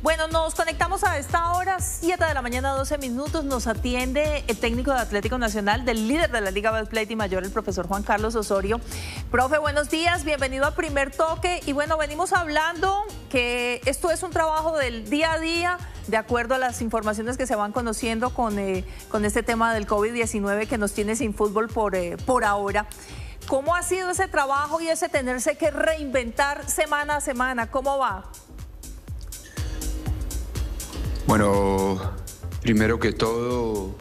Bueno, nos conectamos a esta hora, 7 de la mañana, 12 minutos. Nos atiende el técnico de Atlético Nacional, del líder de la Liga Betplate y Mayor, el profesor Juan Carlos Osorio. Profe, buenos días, bienvenido a Primer Toque. Y bueno, venimos hablando que esto es un trabajo del día a día, de acuerdo a las informaciones que se van conociendo con este tema del COVID-19 que nos tiene sin fútbol por ahora. ¿Cómo ha sido ese trabajo y ese tenerse que reinventar semana a semana? ¿Cómo va? Bueno, primero que todo,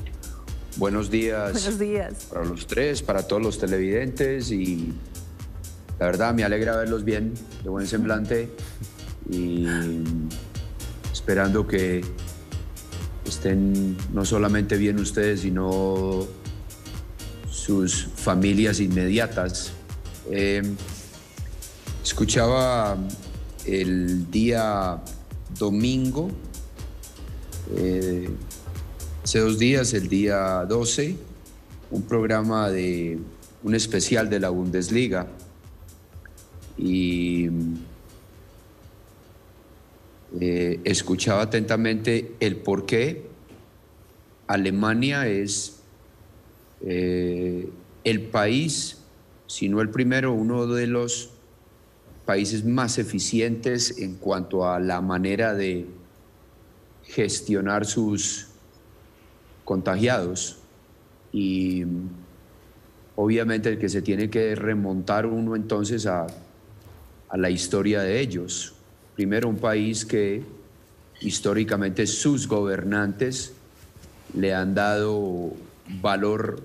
buenos días. Buenos días. Para los tres, para todos los televidentes, y la verdad me alegra verlos bien, de buen semblante, y esperando que estén no solamente bien ustedes, sino sus familias inmediatas. Escuchaba el día domingo, hace 2 días, el día 12, un especial de la Bundesliga, y escuchaba atentamente el por qué Alemania es el país, si no el primero, uno de los países más eficientes en cuanto a la manera de gestionar sus contagiados, y obviamente el que se tiene que remontar uno entonces a la historia de ellos. Primero, un país que históricamente sus gobernantes le han dado valor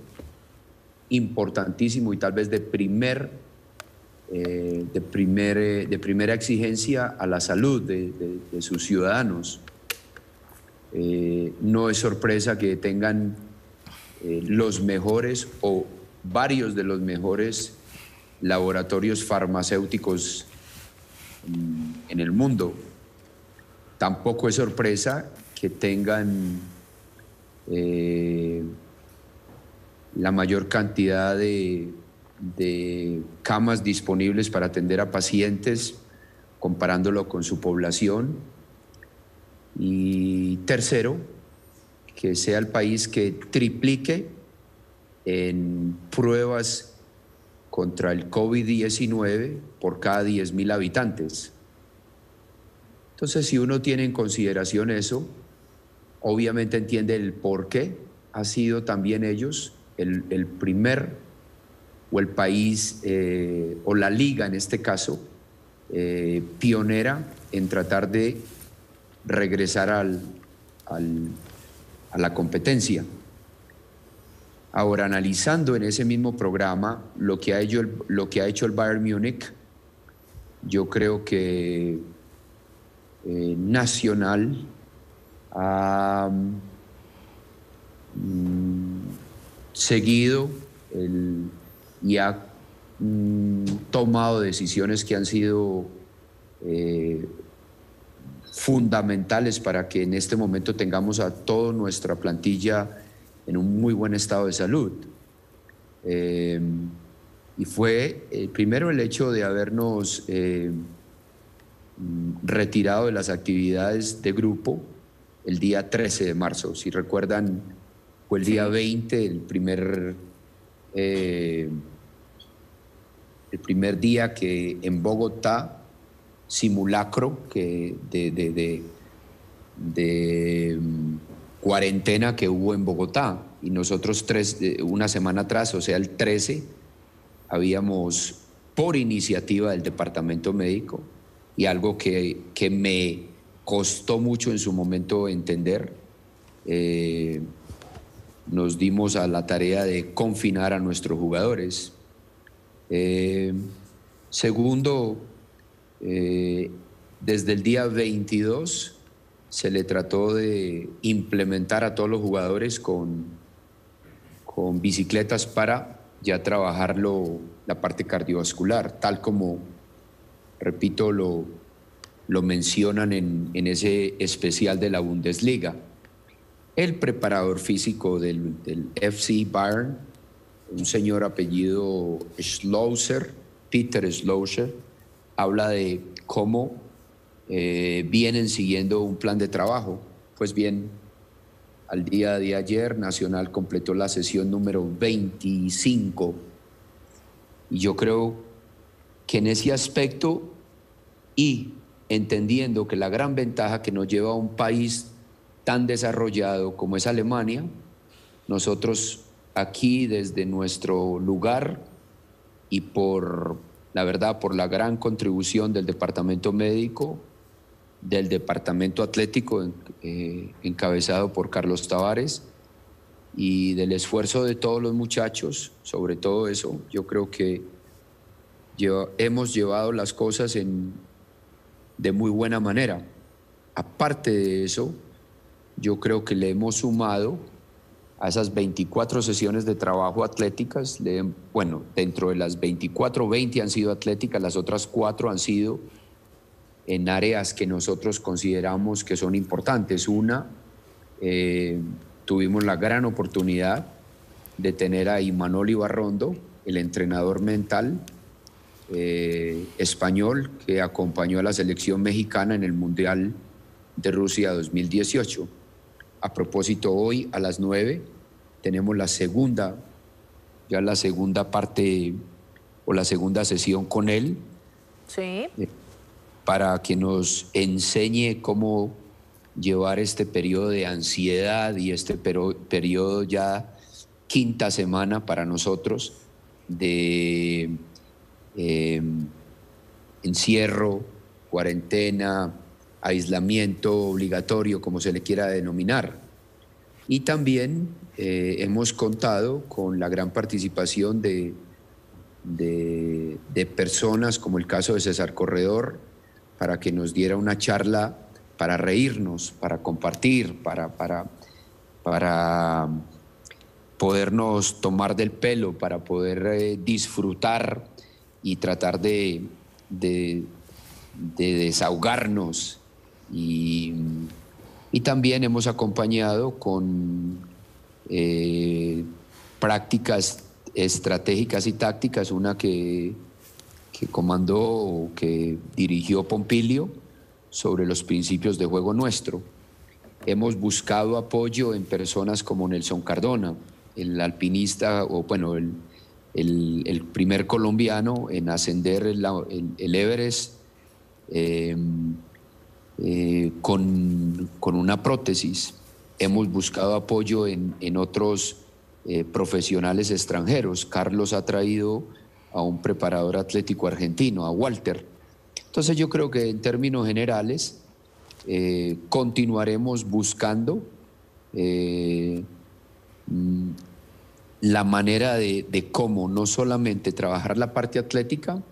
importantísimo y tal vez de primera exigencia a la salud de sus ciudadanos. No es sorpresa que tengan los mejores o varios de los mejores laboratorios farmacéuticos en el mundo. Tampoco es sorpresa que tengan la mayor cantidad de camas disponibles para atender a pacientes, comparándolo con su población. Y tercero, que sea el país que triplique en pruebas contra el COVID-19 por cada 10.000 habitantes. Entonces, si uno tiene en consideración eso, obviamente entiende el por qué ha sido también ellos el primer, o el país, o la liga en este caso, pionera en tratar de regresar a la competencia. Ahora, analizando en ese mismo programa lo que ha hecho el Bayern Múnich, yo creo que Nacional ha seguido y ha tomado decisiones que han sido fundamentales para que en este momento tengamos a toda nuestra plantilla en un muy buen estado de salud. Y fue primero el hecho de habernos retirado de las actividades de grupo el día 13 de marzo. Si recuerdan, fue el día 20, el primer día que en Bogotá, simulacro de cuarentena que hubo en Bogotá, y nosotros una semana atrás, o sea el 13, habíamos, por iniciativa del departamento médico, y algo que me costó mucho en su momento entender, nos dimos a la tarea de confinar a nuestros jugadores. Segundo, desde el día 22 se le trató de implementar a todos los jugadores con bicicletas para ya trabajar la parte cardiovascular, tal como, repito, lo mencionan en ese especial de la Bundesliga. El preparador físico del FC Bayern, un señor apellido Schlosser, Peter Schlosser, habla de cómo vienen siguiendo un plan de trabajo. Pues bien, al día de ayer Nacional completó la sesión número 25 y yo creo que en ese aspecto, y entendiendo que la gran ventaja que nos lleva a un país tan desarrollado como es Alemania, nosotros aquí desde nuestro lugar y por la verdad por la gran contribución del departamento médico, del departamento atlético encabezado por Carlos Tavares y del esfuerzo de todos los muchachos, sobre todo eso, yo creo que hemos llevado las cosas de muy buena manera. Aparte de eso, yo creo que le hemos sumado a esas 24 sesiones de trabajo atléticas, bueno, dentro de las 24, 20 han sido atléticas, las otras 4 han sido en áreas que nosotros consideramos que son importantes. Una, tuvimos la gran oportunidad de tener a Imanol Ibarrondo, el entrenador mental español que acompañó a la selección mexicana en el Mundial de Rusia 2018. A propósito, hoy a las 9 tenemos la segunda parte o la segunda sesión con él. Sí. Para que nos enseñe cómo llevar este periodo de ansiedad y este periodo ya quinta semana para nosotros de encierro, cuarentena, aislamiento obligatorio, como se le quiera denominar. Y también hemos contado con la gran participación de personas como el caso de César Corredor, para que nos diera una charla para reírnos, para compartir, para podernos tomar del pelo, para poder disfrutar y tratar de desahogarnos. Y también hemos acompañado con prácticas estratégicas y tácticas, una que comandó o que dirigió Pompilio sobre los principios de juego nuestro. Hemos buscado apoyo en personas como Nelson Cardona, el alpinista, o bueno, el primer colombiano en ascender el Everest con una prótesis. Hemos buscado apoyo en otros profesionales extranjeros. Carlos ha traído a un preparador atlético argentino, a Walter. Entonces yo creo que en términos generales continuaremos buscando la manera de cómo no solamente trabajar la parte atlética,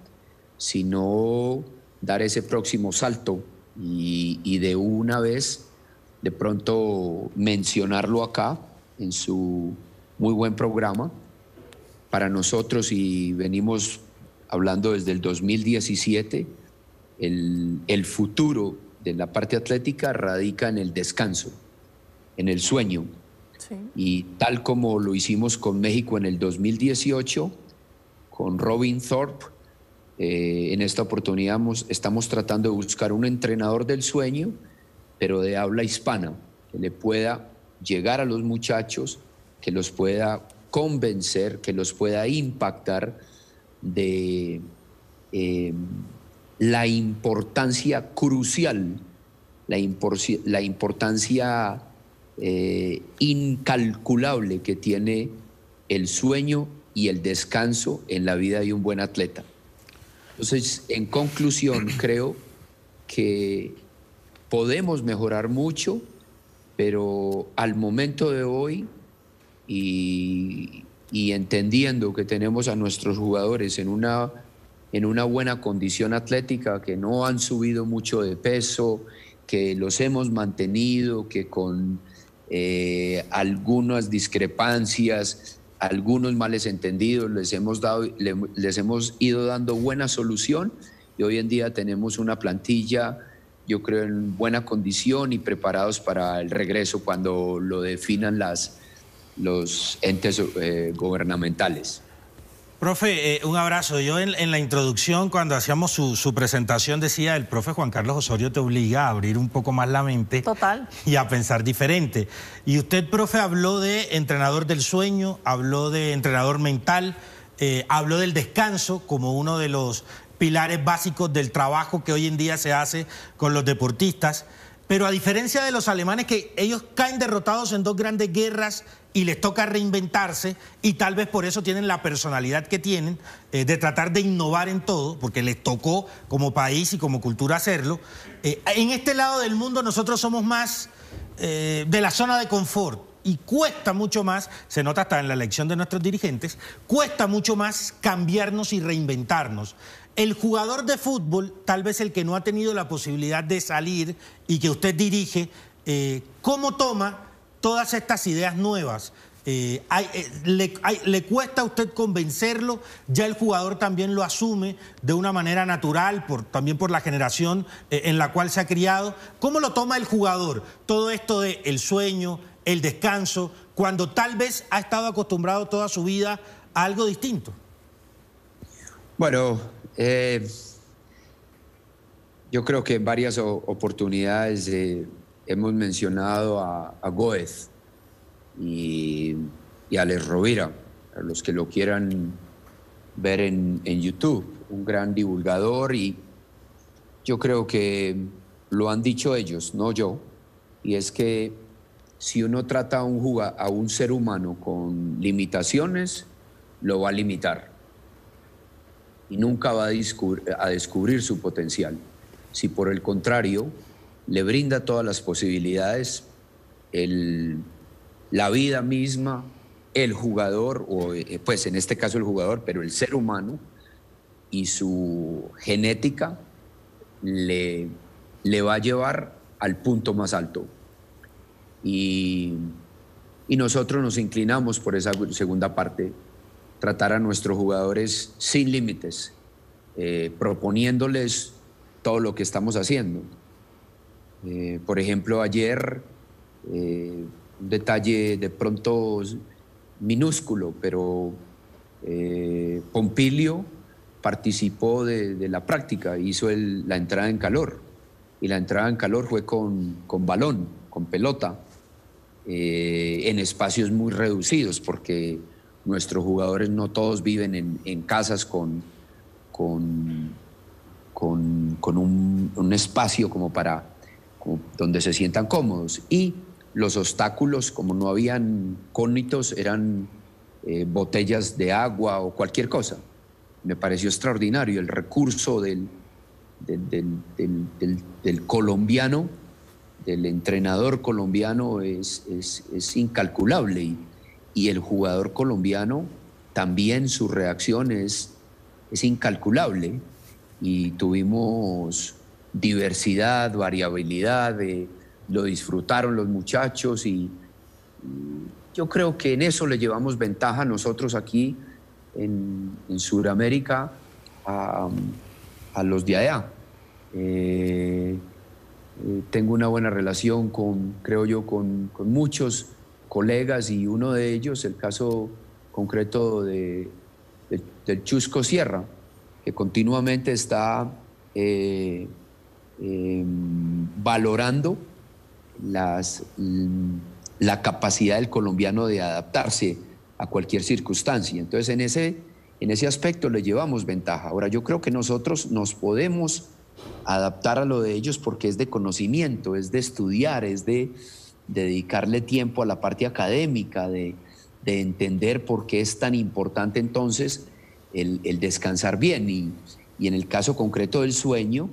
sino dar ese próximo salto y de una vez de pronto mencionarlo acá en su muy buen programa. Para nosotros, y venimos hablando desde el 2017, el futuro de la parte atlética radica en el descanso, en el sueño. Sí. Y tal como lo hicimos con México en el 2018, con Robin Thorpe, en esta oportunidad estamos tratando de buscar un entrenador del sueño, pero de habla hispana, que le pueda llegar a los muchachos, que los pueda convencer, que los pueda impactar de la importancia crucial, la importancia incalculable que tiene el sueño y el descanso en la vida de un buen atleta. Entonces, en conclusión, creo que podemos mejorar mucho, pero al momento de hoy y entendiendo que tenemos a nuestros jugadores en una buena condición atlética, que no han subido mucho de peso, que los hemos mantenido, que con algunas discrepancias, algunos males entendidos, les hemos ido dando buena solución, y hoy en día tenemos una plantilla, yo creo, en buena condición y preparados para el regreso cuando lo definan los entes gubernamentales. Profe, un abrazo. Yo en la introducción, cuando hacíamos su presentación, decía, el profe Juan Carlos Osorio te obliga a abrir un poco más la mente. Total. Y a pensar diferente. Y usted, profe, habló de entrenador del sueño, habló de entrenador mental, habló del descanso como uno de los pilares básicos del trabajo que hoy en día se hace con los deportistas. Pero a diferencia de los alemanes, que ellos caen derrotados en 2 grandes guerras y les toca reinventarse, y tal vez por eso tienen la personalidad que tienen, de tratar de innovar en todo, porque les tocó como país y como cultura hacerlo. En este lado del mundo nosotros somos más de la zona de confort, y cuesta mucho más, se nota hasta en la elección de nuestros dirigentes, cuesta mucho más cambiarnos y reinventarnos. El jugador de fútbol, tal vez el que no ha tenido la posibilidad de salir y que usted dirige, ¿cómo toma todas estas ideas nuevas? ¿Le cuesta a usted convencerlo? ¿Ya el jugador también lo asume de una manera natural, también por la generación en la cual se ha criado? ¿Cómo lo toma el jugador? Todo esto de el sueño, el descanso, cuando tal vez ha estado acostumbrado toda su vida a algo distinto. Bueno, yo creo que en varias oportunidades hemos mencionado a Goethe y a Alex Rovira, a los que lo quieran ver en YouTube, un gran divulgador, y yo creo que lo han dicho ellos, no yo, y es que si uno trata a un ser humano con limitaciones, lo va a limitar y nunca va a descubrir su potencial. Si por el contrario le brinda todas las posibilidades, la vida misma, el jugador, o pues en este caso el jugador, pero el ser humano y su genética le va a llevar al punto más alto. Y nosotros nos inclinamos por esa segunda parte, tratar a nuestros jugadores sin límites, proponiéndoles todo lo que estamos haciendo. Por ejemplo, ayer, un detalle de pronto minúsculo, pero Pompilio participó de la práctica, hizo la entrada en calor, y la entrada en calor fue con balón, con pelota, en espacios muy reducidos, porque nuestros jugadores no todos viven en casas con un espacio como donde se sientan cómodos, y los obstáculos, como no habían cónitos, eran botellas de agua o cualquier cosa. Me pareció extraordinario el recurso del colombiano, del entrenador colombiano, es incalculable, y el jugador colombiano también, su reacción es incalculable, y tuvimos diversidad, variabilidad, lo disfrutaron los muchachos, y yo creo que en eso le llevamos ventaja nosotros aquí en Sudamérica a los de allá. Tengo una buena relación creo yo, con muchos colegas, y uno de ellos, el caso concreto del Chusco Sierra, que continuamente está valorando la capacidad del colombiano de adaptarse a cualquier circunstancia. Entonces, en ese aspecto le llevamos ventaja. Ahora, yo creo que nosotros nos podemos adaptar a lo de ellos porque es de conocimiento, es de estudiar, es de dedicarle tiempo a la parte académica, de entender por qué es tan importante entonces el descansar bien. Y en el caso concreto del sueño,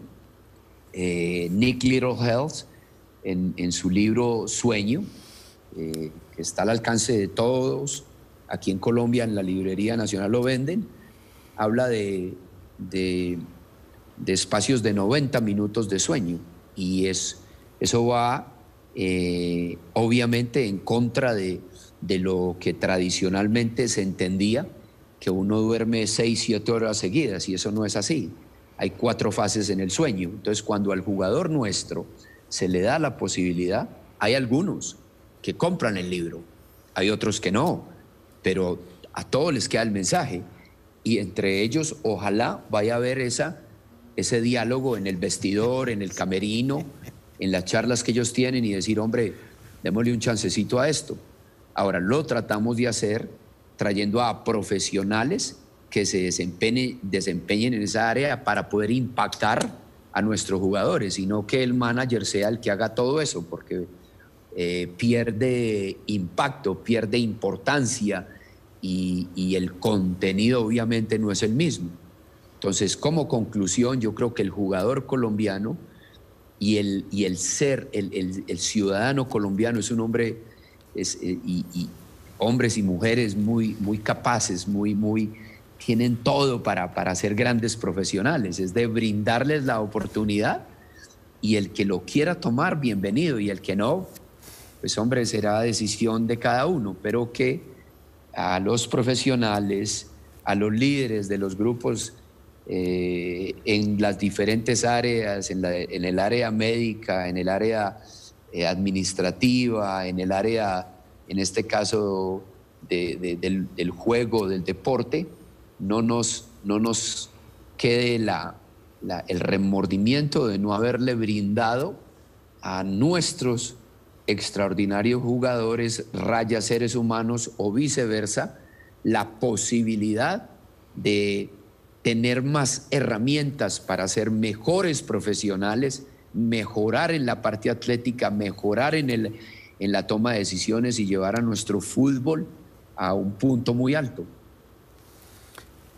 Nick Littlehealth, en su libro Sueño, que está al alcance de todos, aquí en Colombia en la Librería Nacional lo venden, habla de espacios de 90 minutos de sueño, y eso va obviamente en contra de lo que tradicionalmente se entendía, que uno duerme 6, 7 horas seguidas, y eso no es así. Hay 4 fases en el sueño. Entonces, cuando al jugador nuestro se le da la posibilidad, hay algunos que compran el libro, hay otros que no, pero a todos les queda el mensaje. y entre ellos ojalá vaya a haber ese diálogo en el vestidor, en el camerino, en las charlas que ellos tienen y decir, hombre, démosle un chancecito a esto. Ahora, lo tratamos de hacer trayendo a profesionales que se desempeñen en esa área para poder impactar a nuestros jugadores, y no que el manager sea el que haga todo eso, porque pierde impacto, pierde importancia y el contenido obviamente no es el mismo. Entonces, como conclusión, yo creo que el jugador colombiano y el ciudadano colombiano es un hombre, y hombres y mujeres muy capaces, tienen todo para ser grandes profesionales. Es de brindarles la oportunidad, y el que lo quiera tomar, bienvenido, y el que no, pues hombre, será decisión de cada uno, pero que a los profesionales, a los líderes de los grupos en las diferentes áreas, en el área médica, en el área administrativa, en el área, en este caso, del juego, del deporte, no nos quede el remordimiento de no haberle brindado a nuestros extraordinarios jugadores, raya seres humanos o viceversa, la posibilidad de tener más herramientas para ser mejores profesionales, mejorar en la parte atlética, mejorar en la toma de decisiones y llevar a nuestro fútbol a un punto muy alto.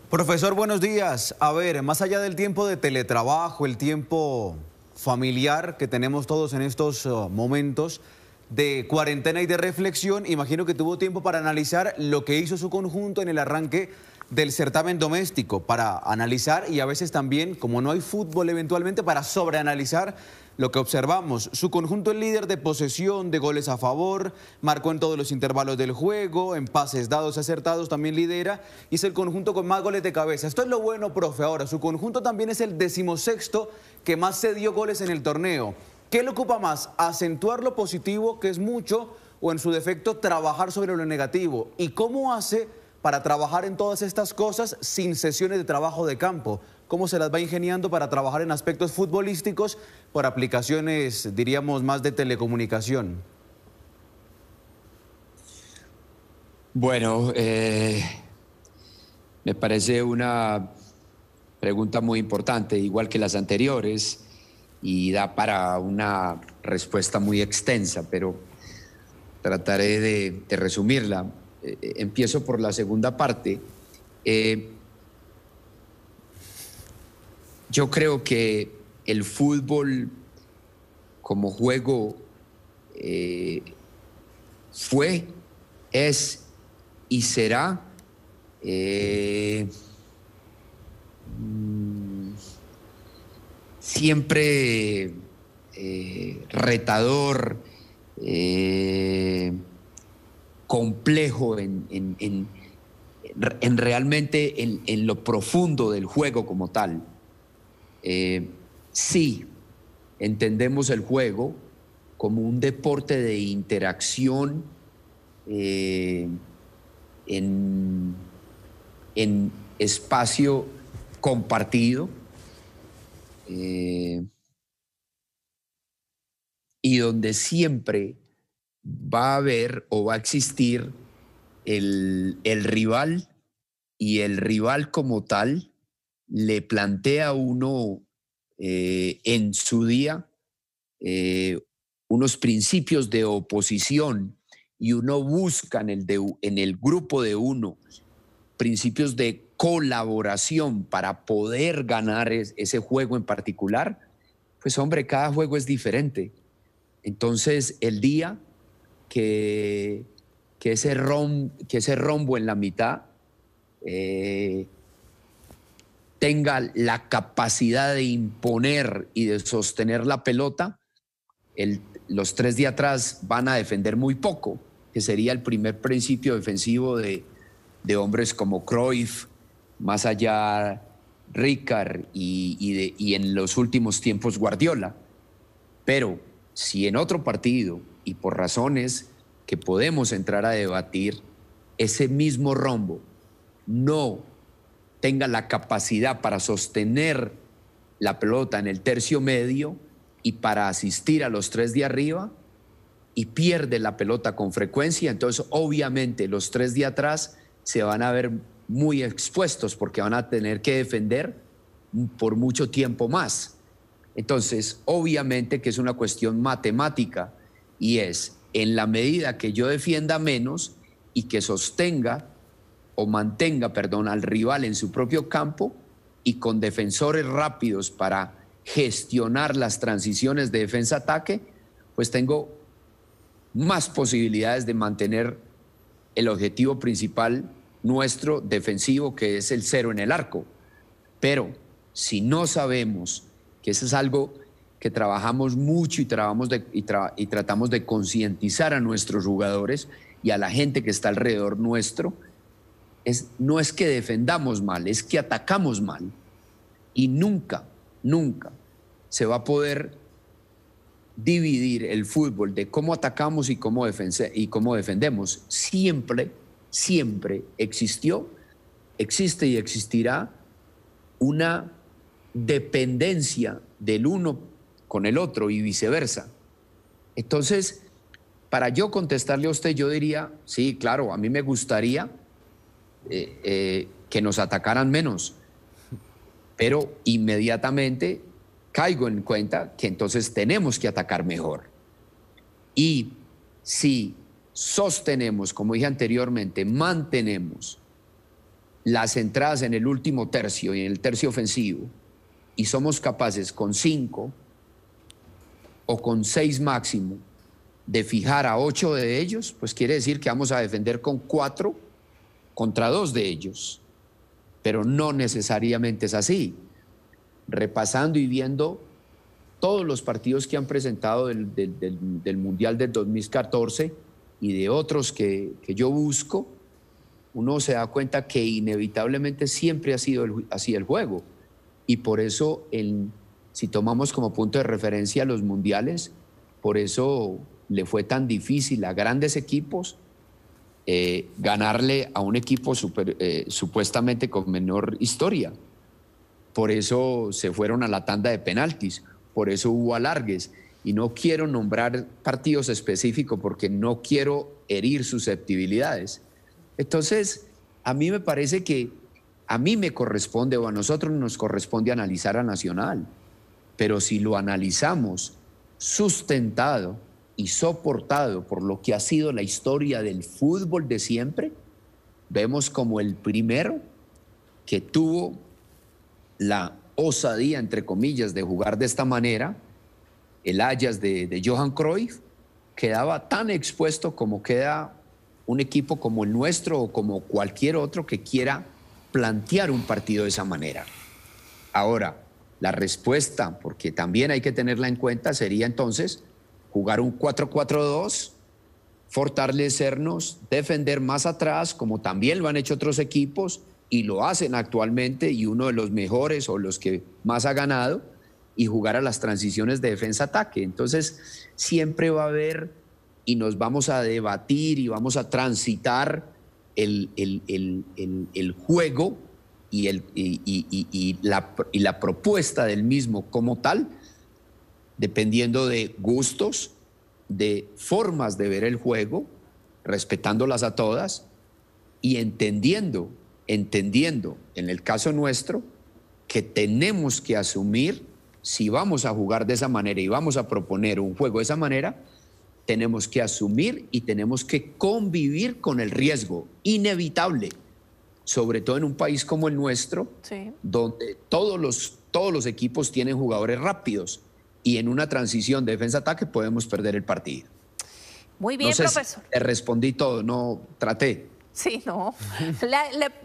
Profesor, buenos días. A ver, más allá del tiempo de teletrabajo, el tiempo familiar que tenemos todos en estos momentos de cuarentena y de reflexión, imagino que tuvo tiempo para analizar lo que hizo su conjunto en el arranque del certamen doméstico, para analizar y a veces también, como no hay fútbol eventualmente, para sobreanalizar lo que observamos. Su conjunto es líder de posesión, de goles a favor, marcó en todos los intervalos del juego, en pases dados acertados también lidera y es el conjunto con más goles de cabeza. Esto es lo bueno, profe. Ahora, su conjunto también es el 16º que más se dio goles en el torneo. ¿Qué le ocupa más? ¿Acentuar lo positivo, que es mucho, o en su defecto trabajar sobre lo negativo? ¿Y cómo hace para trabajar en todas estas cosas sin sesiones de trabajo de campo? ¿Cómo se las va ingeniando para trabajar en aspectos futbolísticos por aplicaciones, diríamos, más de telecomunicación? Bueno, me parece una pregunta muy importante, igual que las anteriores, y da para una respuesta muy extensa, pero trataré de resumirla. Empiezo por la segunda parte. Yo creo que el fútbol como juego fue, es y será siempre retador, complejo en realmente en lo profundo del juego como tal. Sí, entendemos el juego como un deporte de interacción en espacio compartido, y donde siempre va a haber o va a existir el rival, y el rival como tal le plantea a uno en su día unos principios de oposición, y uno busca en el grupo de uno principios de colaboración para poder ganar ese juego en particular. Pues hombre, cada juego es diferente. Entonces el día que ese rombo en la mitad tenga la capacidad de imponer y de sostener la pelota, los tres de atrás van a defender muy poco, que sería el primer principio defensivo de hombres como Cruyff, más allá Rijkaard y en los últimos tiempos Guardiola. Pero si en otro partido, y por razones que podemos entrar a debatir, ese mismo rombo no tenga la capacidad para sostener la pelota en el tercio medio y para asistir a los 3 de arriba, y pierde la pelota con frecuencia, entonces obviamente los 3 de atrás se van a ver muy expuestos porque van a tener que defender por mucho tiempo más. Entonces, obviamente que es una cuestión matemática, y es en la medida que yo defienda menos y que sostenga o mantenga, perdón, al rival en su propio campo y con defensores rápidos para gestionar las transiciones de defensa-ataque, pues tengo más posibilidades de mantener el objetivo principal nuestro defensivo, que es el 0 en el arco. Pero si no sabemos, que eso es algo que trabajamos mucho y tratamos de concientizar a nuestros jugadores y a la gente que está alrededor nuestro, no es que defendamos mal, es que atacamos mal. Y nunca, nunca se va a poder dividir el fútbol de cómo atacamos y cómo defendemos. Siempre, siempre existió, existe y existirá una dependencia del uno con el otro y viceversa. Entonces, para yo contestarle a usted, yo diría, sí, claro, a mí me gustaría que nos atacaran menos, pero inmediatamente caigo en cuenta que entonces tenemos que atacar mejor. Y si sostenemos, como dije anteriormente, mantenemos las entradas en el último tercio y en el tercio ofensivo, y somos capaces con 5 o con 6 máximo de fijar a 8 de ellos, pues quiere decir que vamos a defender con 4 contra 2 de ellos. Pero no necesariamente es así. Repasando y viendo todos los partidos que han presentado del Mundial del 2014 y de otros que yo busco, uno se da cuenta que inevitablemente siempre ha sido así el juego. Y por eso, si tomamos como punto de referencia los mundiales, por eso le fue tan difícil a grandes equipos ganarle a un equipo supuestamente con menor historia. Por eso se fueron a la tanda de penaltis, por eso hubo alargues. Y no quiero nombrar partidos específicos porque no quiero herir susceptibilidades. Entonces, a mí me parece que a mí me corresponde, o a nosotros nos corresponde, analizar a Nacional. Pero si lo analizamos sustentado y soportado por lo que ha sido la historia del fútbol de siempre, vemos como el primero que tuvo la osadía, entre comillas, de jugar de esta manera, el Ajax de Johan Cruyff, quedaba tan expuesto como queda un equipo como el nuestro o como cualquier otro que quiera plantear un partido de esa manera. Ahora, la respuesta, porque también hay que tenerla en cuenta, sería entonces jugar un 4-4-2, fortalecernos, defender más atrás, como también lo han hecho otros equipos y lo hacen actualmente, y uno de los mejores o los que más ha ganado, y jugar a las transiciones de defensa-ataque. Entonces, siempre va a haber, y nos vamos a debatir y vamos a transitar el juego y la propuesta del mismo como tal, dependiendo de gustos, de formas de ver el juego, respetándolas a todas y entendiendo en el caso nuestro que tenemos que asumir, si vamos a jugar de esa manera y vamos a proponer un juego de esa manera, tenemos que asumir y tenemos que convivir con el riesgo inevitable, sobre todo en un país como el nuestro, sí, donde todos los equipos tienen jugadores rápidos y en una transición de defensa-ataque podemos perder el partido. Muy bien, no sé profesor. Si te respondí todo, no traté. Sí, no.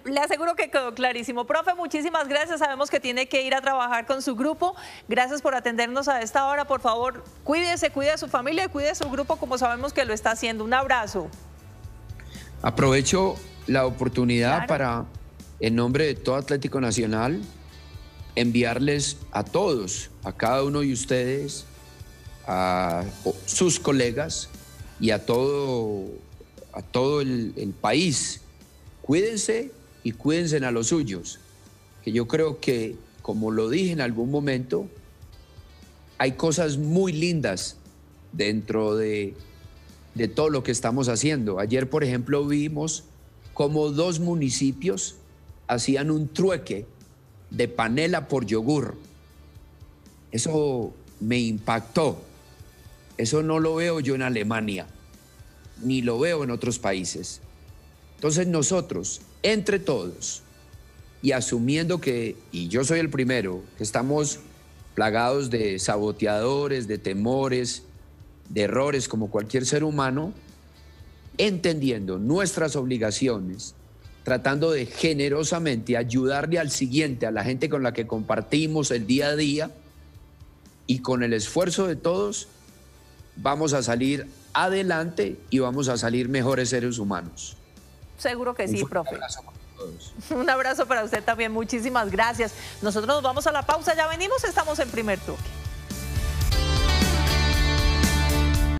Le aseguro que quedó clarísimo. Profe, muchísimas gracias. Sabemos que tiene que ir a trabajar con su grupo. Gracias por atendernos a esta hora. Por favor, cuídese, cuide a su familia y cuide a su grupo como sabemos que lo está haciendo. Un abrazo. Aprovecho la oportunidad para, en nombre de todo Atlético Nacional, enviarles a todos, a cada uno de ustedes, a sus colegas y a todo el país. Cuídense y cuídense a los suyos. que yo creo que, como lo dije en algún momento, hay cosas muy lindas dentro de todo lo que estamos haciendo. Ayer, por ejemplo, vimos cómo 2 municipios hacían un trueque de panela por yogur. Eso me impactó. Eso no lo veo yo en Alemania, ni lo veo en otros países. Entonces nosotros, entre todos, y asumiendo que, y yo soy el primero, que estamos plagados de saboteadores, de temores, de errores como cualquier ser humano, entendiendo nuestras obligaciones, tratando de generosamente ayudarle al siguiente, a la gente con la que compartimos el día a día, y con el esfuerzo de todos vamos a salir adelante y vamos a salir mejores seres humanos. Seguro que sí, profe. Un abrazo para todos. Un abrazo para usted también, muchísimas gracias. Nosotros nos vamos a la pausa, ya venimos, estamos en Primer Toque.